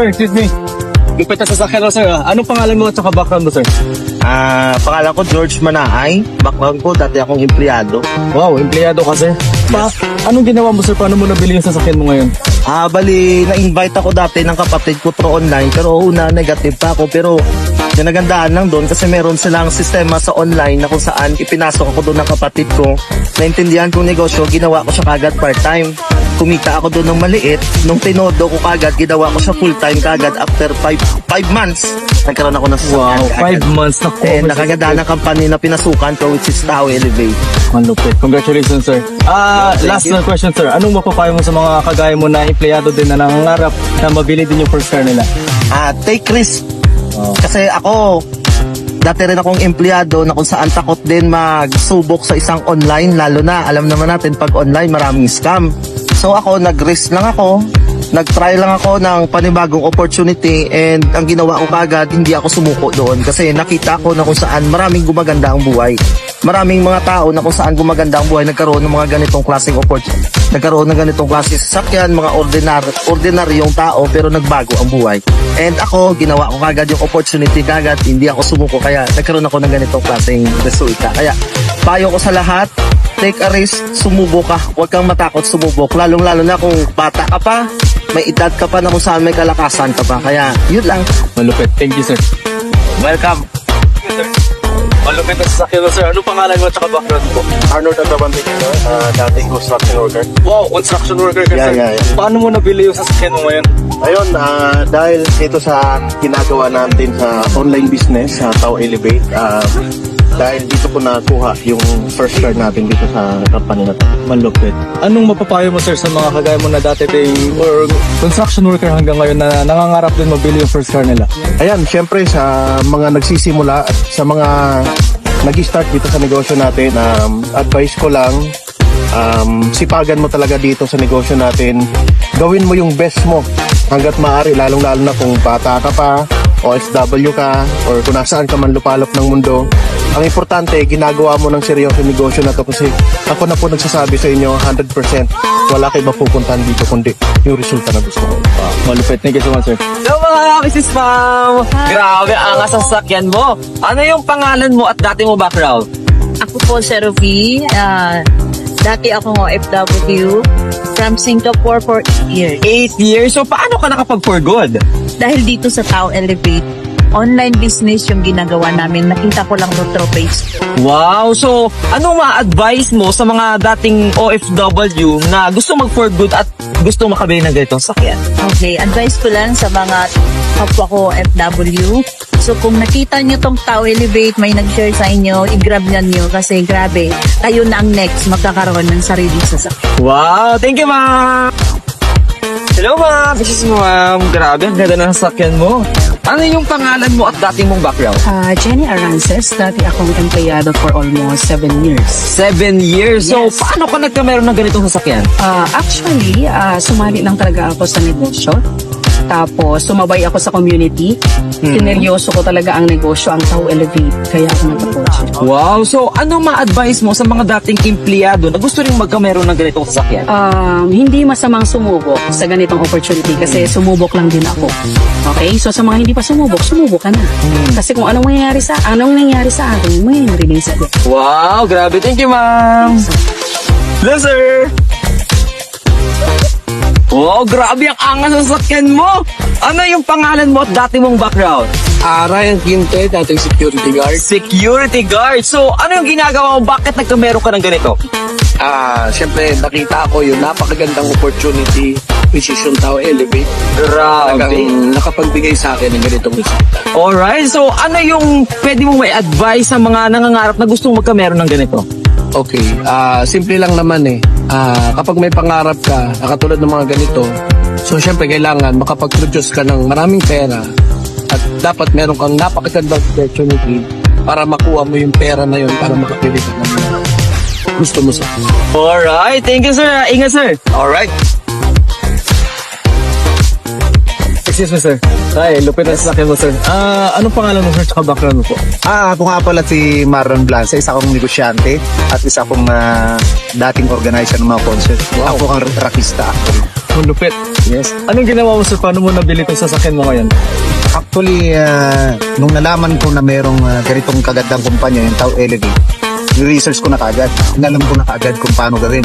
sir, excuse me. Lupit na sasakyan mo, sir. Anong pangalan mo at saka background mo, sir? Pangalan ko George Manaay. Background ko, dati akong empleyado. Wow, empleyado ka, sir. Anong ginawa mo, sir? Paano mo nabili yung sasakyan mo ngayon? Bali, na-invite ako dati ng kapatid ko through online. Pero una, negative pa ako. Pero yung nagandaan lang doon kasi meron silang sistema sa online na kung saan ipinasok ako doon ng kapatid ko. Naintindihan kong negosyo, ginawa ko siya kagad part-time. Kumita ako doon ng maliit. Nung tinodo ko kagad, ginawa ko siya full-time kagad after 5 months. Nagkaroon ako ng sasakyan. Wow, 5 months na ko. Nakagandaan ng company na pinasukan ko which is Tao Elevate. Malupit. Congratulations, sir. Last na question, sir. Anong mapapayo mo sa mga kagaya mo na empleyado din na nangangarap na mabili din yung first car nila? Take risk. Kasi ako, dati rin akong empleyado na kung saan takot din magsubok sa isang online, lalo na alam naman natin pag online maraming scam. So ako, nag-risk lang ako, nag-try lang ako ng panibagong opportunity, and ang ginawa ko kagad, hindi ako sumuko doon kasi nakita ko na kung saan maraming gumaganda ang buhay. Maraming mga tao na kung saan gumaganda ang buhay, nagkaroon ng mga ganitong klaseng opportunity, nagkaroon ng ganitong klaseng sasakyan, mga ordinaryong tao, pero nagbago ang buhay. And ako, ginawa ko kagad yung opportunity kagad, hindi ako sumuko, kaya nagkaroon ako ng ganitong klaseng resulta. Kaya payo ko sa lahat, take a risk, sumubok ka, huwag kang matakot sumubok, lalong-lalo na kung bata ka pa, may edad ka pa na kung saan may kalakasan ka pa. Kaya yun lang. Malupit. Thank you, sir. Welcome. Malupit na sasakyan mo, sir. Anong pangalan mo at saka background mo? Arnold Agabante, dating construction worker. Wow, construction worker ka, sir. Yeah. Paano mo nabili yung sasakyan mo ngayon? Ayun, dahil ito sa ginagawa natin sa online business, sa Tao Elevate, dahil dito ko nakuha yung first car natin dito sa company na to. Malupit. Anong mapapayo mo, sir, sa mga kagaya mo na dati or construction worker hanggang ngayon na nangangarap din mabili yung first car nila? Ayan, syempre sa mga nagsisimula at sa mga nag-start dito sa negosyo natin, advice ko lang, sipagan mo talaga dito sa negosyo natin. Gawin mo yung best mo hanggat maaari, lalong-lalo na kung bata ka pa, OFW ka, or kung nasaan ka man lupalop ng mundo. Ang importante, ginagawa mo ng seryoso negosyo na to kasi ako na po nagsasabi sa inyo 100% wala kayo mapupuntahan dito kundi yung resulta na gusto ko. Malupit. Thank you so much, sir. So mga Mrs. Ma'am, grabe ang sasakyan mo. Ano yung pangalan mo at dati mo background? Ako po, Sir Rovi. Dati akong OFW from Singapore for 8 years. 8 years. So paano ka nakapag-for good? Dahil dito sa Tao Elevate, online business yung ginagawa namin. Nakita ko lang through Facebook. Wow. So ano ma-advise mo sa mga dating OFW na gusto mag-for good at gusto makabili ng ganitong sakyan? Okay, advice ko lang sa mga kapwa ko OFW. So kung nakita nyo tong Tao Elevate, may nag-share sa inyo, i-grab nyo kasi grabe, tayo na ang next magkakaroon ng sariling sasakyan. Wow. Thank you, ma'am. Hello, ma'am. Mrs. Ma'am. Grabe, ang ganda ng sasakyan mo. Ano yung pangalan mo at dating mong background? Jenny Arances, dati akong empleyado for almost 7 years. 7 years? So, Yes. paano ka nagkameron ng ganitong sasakyan? Actually, sumali lang talaga ako sa negosyo. Tapos, sumabay ako sa community. Sineryoso ko talaga ang negosyo, ang Tao Elevate. Kaya ako nagka-coach. Wow! So, anong ma-advise mo sa mga dating empleyado na gusto rin magkameron ng ganitong sasakyan? Hindi masamang sumubok sa ganitong opportunity kasi sumubok lang din ako. Okay? So, sa mga hindi pa sumubok ka na. Kasi kung anong nangyayari sa akin, mangyayari din sa akin. Wow! Grabe! Thank you, ma'am! Hello, sir! Wow! Grabe ang angas ng sasakyan mo! Ano yung pangalan mo at dati mong background? Ryan Quinte, dating security guard. Security guard! So, ano yung ginagawa mo? Bakit nagkameron ka ng ganito? Siyempre, nakita ko yung napakagandang opportunity, which is yung Tao Elevate. Grabe! Talagang nakapagbigay sa akin ng ganitong resulta. Alright, so ano yung pwede mong may advice sa mga nangangarap na gustong magkameron ng ganito? Okay, simple lang naman eh. Kapag may pangarap ka, katulad ng mga ganito, so siyempre kailangan makapag-produce ka ng maraming pera at dapat meron kang napakagandang opportunity para makuha mo yung pera na yun para makapili ka ng gusto mo sa. Alright, thank you, sir. Ingat, sir. Alright. Excuse me, sir. Ay, lupit na sasakyan mo, sir. Anong pangalan mo, sir, tsaka background mo po? Ako nga pala si Marlon Blanca, isa akong negosyante at isa akong dating organizer ng mga concert. Ako ang rakista actually. Lupit. Yes. Anong ginawa mo sir? Paano mo nabili itong sasakyan mo ngayon? Actually, nung nalaman ko na merong ganitong kagandang kumpanya, yung Tao Elevate, research ko na kaagad. Inalam ko na kaagad kung paano gawin.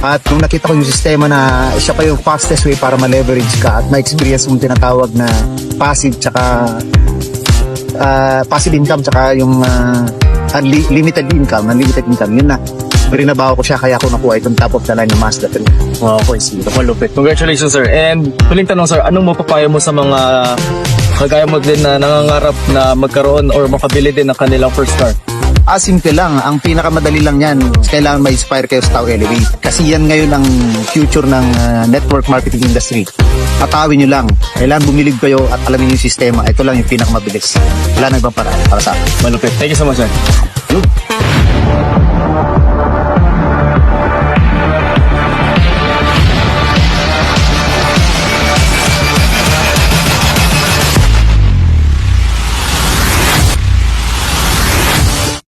At nung nakita ko yung sistema na siya pa yung fastest way para ma-leverage ka at ma-experience yung tinatawag na passive income tsaka yung unlimited income, yun na. Rinabaho ko siya kaya ako nakuha itong top of the line ng Mazda 3. Okay, sige. Malupit. Congratulations sir. And huling tanong sir, anong mapapayo mo sa mga kagaya mo din na nangangarap na magkaroon or makabili din ng kanilang first car? Simple lang. Ang pinakamadali lang yan, kailangan ma-inspire kayo sa Tao Elevate. Kasi yan ngayon ang future ng network marketing industry. Tatawin nyo lang. Kailangan bumilig kayo at alamin yung sistema. Ito lang yung pinakamabilis. Wala na ibang para sa akin. Malupit. Thank you so much sir.